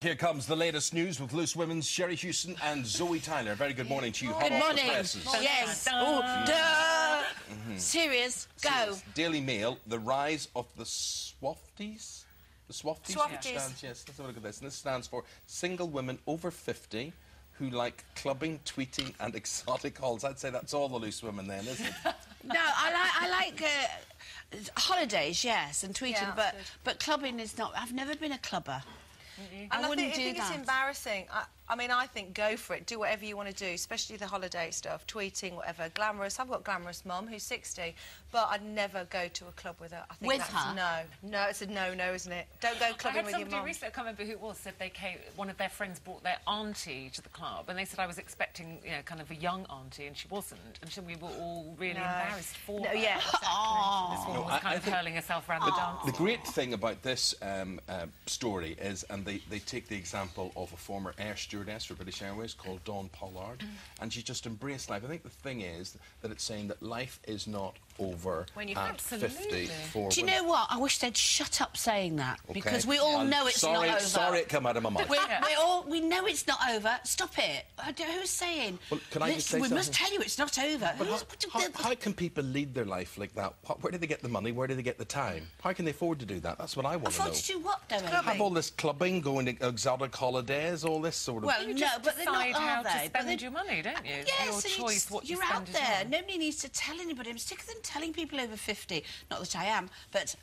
Here comes the latest news with Loose Women's Sherrie Hewson and Zoe Tyler. Very good morning to you. Good morning. Yes. Oh, duh. Serious. Go. Daily Mail, the rise of the Swafties. The Swafties? Swafties. Yes, let's have a look at this. And this stands for single women over 50 who like clubbing, tweeting and exotic hauls. I'd say that's all the loose women then, isn't it? No, I like holidays, yes, and tweeting, but clubbing is not. I've never been a clubber. I wouldn't do that. It's embarrassing. I mean, I think go for it. Do whatever you want to do, especially the holiday stuff, tweeting, whatever. Glamorous. I've got glamorous mum who's 60, but I'd never go to a club with her. I think with that's her? No, it's a no, isn't it? Don't go clubbing with your mum. Recently, I can't remember who it was, said they came. One of their friends brought their auntie to the club, and they said I was expecting, you know, kind of a young auntie, and she wasn't, and so we were all really embarrassed for her. Yeah, exactly. This woman was kind of curling herself around the dance. The great thing about this story is, and they take the example of a former air stewardess for British Airways called Dawn Pollard, and she just embraced life. I think the thing is that it's saying that life is not over when you at 50 for Do you know what? I wish they'd shut up saying that, because we all know it's not over. Sorry it come out of my mouth. We know it's not over. Stop it. Who's saying? Well, can I just say we something? must tell you it's not over. How can people lead their life like that? Where do they get the money? Where do they get the time? How can they afford to do that? That's what I want to know. Afford to do what, though? Have all this clubbing, going to exotic holidays, all this sort of... Well, no, but they're not, how are they? to spend your money, don't you? Yes, your choice what you you're spend out there. on. Nobody needs to tell anybody. I'm sicker than telling people over 50. Not that I am, but...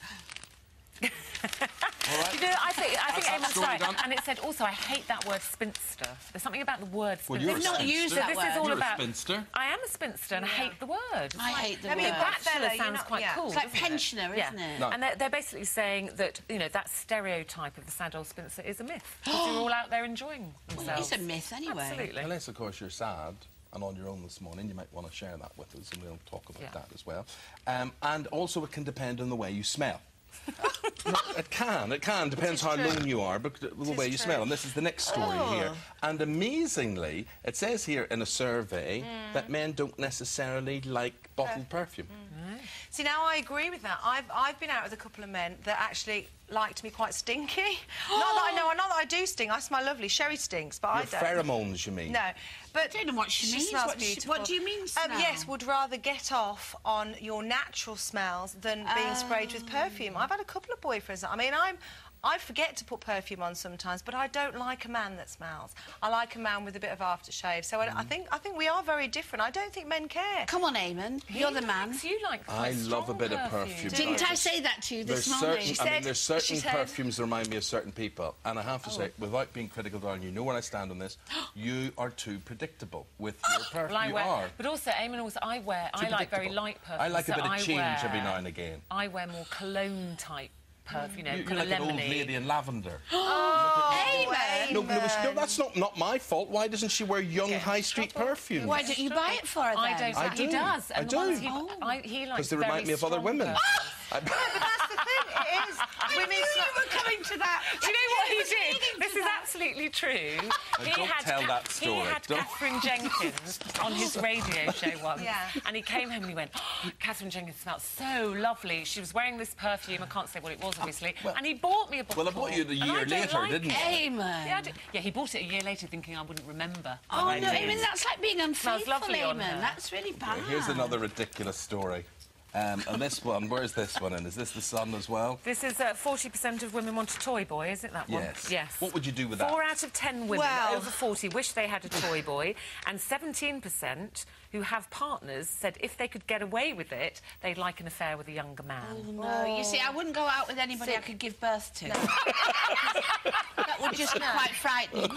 All right. You know, I think Eamon's right. Done. And it said also, I hate that word spinster. There's something about the word spinster. Well, you're not used that this word. is all You're about. a spinster. I am a spinster, and I hate the word. I hate the word. Bachelor sounds quite cool. It's like doesn't pensioner, isn't it? No. And they're basically saying that, you know, that stereotype of the sad old spinster is a myth. Because you're all out there enjoying themselves. It's a myth, anyway. Absolutely. Unless, of course, you're sad and on your own this morning, you might want to share that with us, and we'll talk about that as well. And also, it can depend on the way you smell. It can. Depends how alone you are, but the way you smell. And this is the next story here. And amazingly, it says here in a survey that men don't necessarily like bottled perfume. See, now I agree with that. I've been out with a couple of men that actually liked me quite stinky. Not that I do stink. I smell lovely. Sherrie stinks, but I don't. Pheromones, you mean? No, but I don't know what she means. smells beautiful. What do you mean, smell? Yes, would rather get off on your natural smells than being sprayed with perfume. I've had a couple of boyfriends. I mean, I forget to put perfume on sometimes, but I don't like a man that smells. I like a man with a bit of aftershave. So I think we are very different. I don't think men care. Come on, Eamonn. You're the man. You like I love a bit of perfume. Didn't I say that to you this morning? There's certain perfumes that remind me of certain people, and I have to say, without being critical, darling, you know where I stand on this. You are too predictable with your perfume. You are. But also, Eamonn, I like very light perfume. I like a bit of change every now and again. I wear more cologne type perfume, you know, You're like an old lady in lavender. Eamonn! No, that's not my fault. Why doesn't she wear young high street perfume? Why don't you buy it for her, then? I don't. I do. He does. I And do. the ones he likes Because they remind me of other women. No, but that's the thing. It is. I knew you were coming to that. Do you know what he did? This is absolutely true. Don't tell that story. He had Catherine Jenkins on his radio show once. And he came home and he went, oh, Catherine Jenkins smelled so lovely. She was wearing this perfume. I can't say what it was, obviously. And he bought me a bottle. Well, I bought you a year later, didn't he? Eamonn. Yeah, he bought it a year later thinking I wouldn't remember. Oh, no, Eamonn, that's like being unfaithful, lovely on Eamonn. her. That's really bad. Here's another ridiculous story. And this one, where's this one in? Is this the Sun as well? This is 40% of women want a toy boy, is it that one? Yes. Yes. What would you do with that? 4 out of 10 women over 40 wish they had a toy boy, and 17% who have partners said if they could get away with it, they'd like an affair with a younger man. Oh, no. You see, I wouldn't go out with anybody I could give birth to. That would just be quite frightening.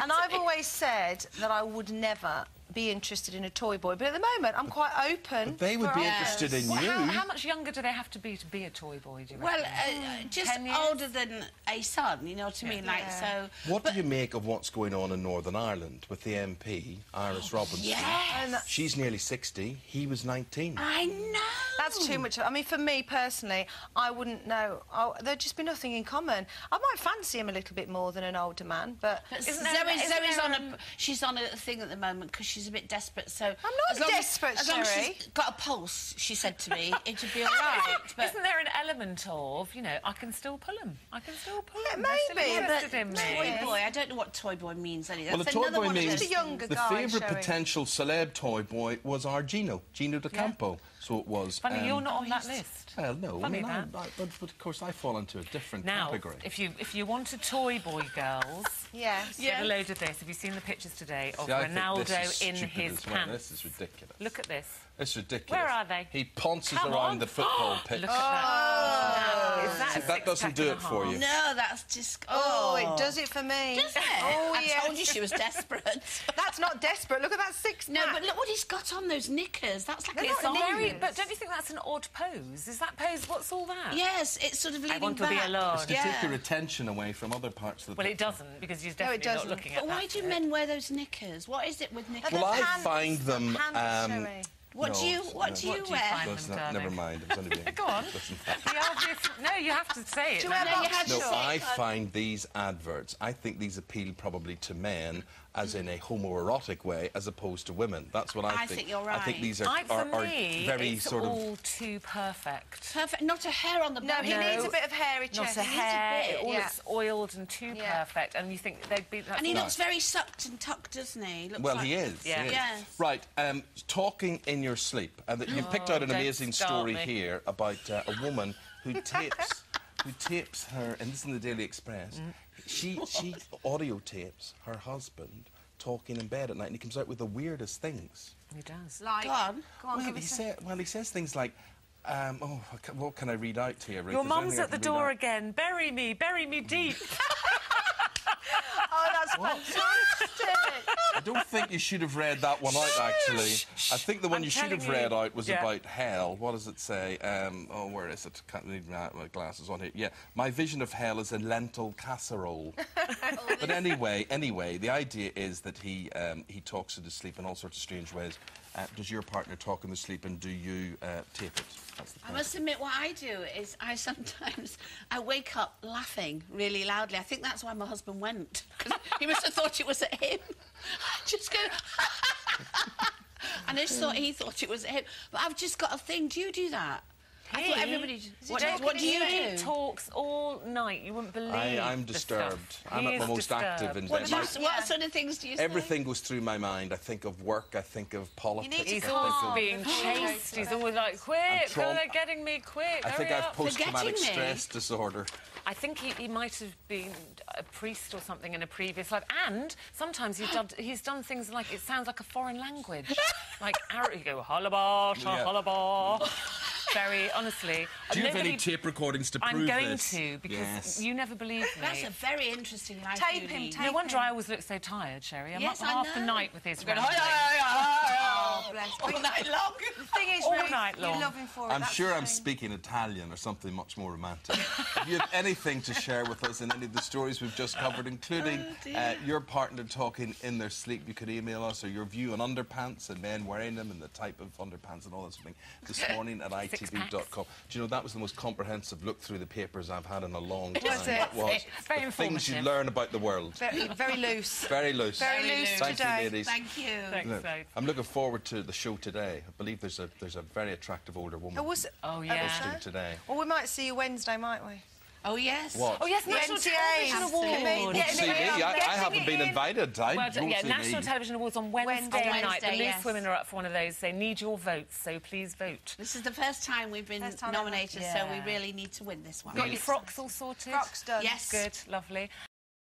And I've always said that I would never be interested in a toy boy, but at the moment I'm quite open. But they would be interested in you. How much younger do they have to be a toy boy, do you reckon? Well, just older than a son, you know what I mean? Like, so... What do you make of what's going on in Northern Ireland with the MP, Iris Robinson? Yes! She's nearly 60, he was 19. I know! That's too much. I mean, for me personally, I wouldn't know. There'd just be nothing in common. I might fancy him a little bit more than an older man, but... Zoe's she's on a thing at the moment because she's she's a bit desperate, so... I'm not desperate, As long as Sherrie. she's got a pulse, she said to me, it would be all right. But... Isn't there an element of, you know, I can still pull them. I can still pull them. maybe, Interested in me. Toy boy, I don't know what toy boy means. Anyway. Well, That's a toy another boy one of means those a younger the guy, favourite Sherrie. potential celeb toy boy was our Gino de Campo. So it was. Funny, you're not on that list. Well, no. Funny I that. but of course, I fall into a different Now, category. if you want a toy boy, girls, Yes. get a load of this. Have you seen the pictures today of See, I think this Ronaldo is in stupid his as well. pants? This is ridiculous. Look at this. It's ridiculous. Where are they? He ponces Come around on. the football pitch. Look at that. Is that, See, a that doesn't six-pack do and it a for half? you. No, that's just... Oh, it does it for me. Does it? Oh, I yes. told you she was desperate. That's not desperate. Look at that six-pack. No, but look what he's got on those knickers. That's like They're a not thong. knickers. But don't you think that's an odd pose? Is that pose... What's all that? Yes, it's sort of leaning want to back. be alone. It's to take your attention away from other parts of the Well, it picture. doesn't, because you're definitely doesn't. not looking But at why that do bit. men wear those knickers? What is it with knickers? Well, I Pants. find them... Pants, Sherrie. What do you What do you wear? find Listen, them, never darling? mind. It was only being... Go on. Listen. The obvious... No, you have to say it. Do you wear No, you boxer have to No, say shorts? I it. find these adverts, I think these appeal probably to men as in a homoerotic way as opposed to women. That's what I think. I think you're I think right. these are For me, very it's sort of... all too perfect. Perfect. Not a hair on the No, back. he needs a bit of hairy Not chest. a hair, bit, it all yeah. looks oiled and too Yeah. perfect, and you think they'd be... And he looks very sucked and tucked, doesn't he? Looks Well, like... he is. Yeah. He is. Yes. Right, talking in your sleep. And you've picked out an don't amazing start story me. here about a woman who tapes her, and this is in the Daily Express, she audio tapes her husband talking in bed at night, and he comes out with the weirdest things. He does. Like, Go on. Well, he says things like, what can I read out here, Ruth? Your Is there mum's anything I at the can read door out? again. Bury me deep. Oh, that's fantastic. I don't think you should have read that one out, actually. I think the one I'm you should have telling you. read out was Yeah. about hell. What does it say? Where is it? Can't need my glasses on here. Yeah, my vision of hell is a lentil casserole. But anyway, the idea is that he talks in his sleep in all sorts of strange ways. Does your partner talk in the sleep, and do you tape it? That's the I point. must admit, what I do is I wake up laughing really loudly. I think that's why my husband went. 'Cause he must have thought it was at him. I just go... and I just thought he thought it was at him. But I've just got a thing. Do you do that? I thought everybody... What do you He do? talks all night. You wouldn't believe I'm the disturbed. stuff. I'm He at my is most active in disturbed. bed. What sort of things do you say? Everything goes through my mind. I think of work. I think of politics. need to I He's think always of- being chased. He's always like, quick, they're getting me, quick, I think hurry I've up. post-traumatic Forgetting me. stress disorder. I think he might have been a priest or something in a previous life, and sometimes he's done things like, it sounds like a foreign language. Like, you go, halaba, Yeah. halaba. Very, honestly. Do you have any tape recordings to prove I'm going this? to, because Yes. you never believe me. That's a very interesting life. Tape you him, lead. tape No wonder I always look so tired, Sherrie. I'm Yes, up I half the know. night with his Going, rambling. Oh, bless. all night long. The thing is, All Ruth, night long. you love him for it. I'm that's sure the I'm thing. speaking Italian or something much more romantic. If you have anything to share with us in any of the stories we've just covered, including your partner talking in their sleep, you could email us, or your view on underpants and men wearing them and the type of underpants and all that sort of thing this morning at itv.com. Do you know, that was the most comprehensive look through the papers I've had in a long time. Was it? That was. It's very The things you informative. learn about the world. Very loose. Very loose. Very loose Thank you, today. ladies. Thank you. Thanks, Look, Zoe. I'm looking forward to the show today. I believe there's a very attractive older woman Oh, yeah. hosting today. Well, we might see you Wednesday, might we? Oh, yes. What? Oh, yes, National NTAs. Television Absolutely. Awards. Yeah, See me? I haven't been invited. Well, You won't yeah, see National me. Television Awards on Wednesday Wednesday, night. The Loose yes. Women are up for one of those. They need your votes, so please vote. This is the first time we've been First time ever. nominated, so Yeah. we really need to win this one. Got your frocks all sorted? Frocks done. Yes. Good, lovely.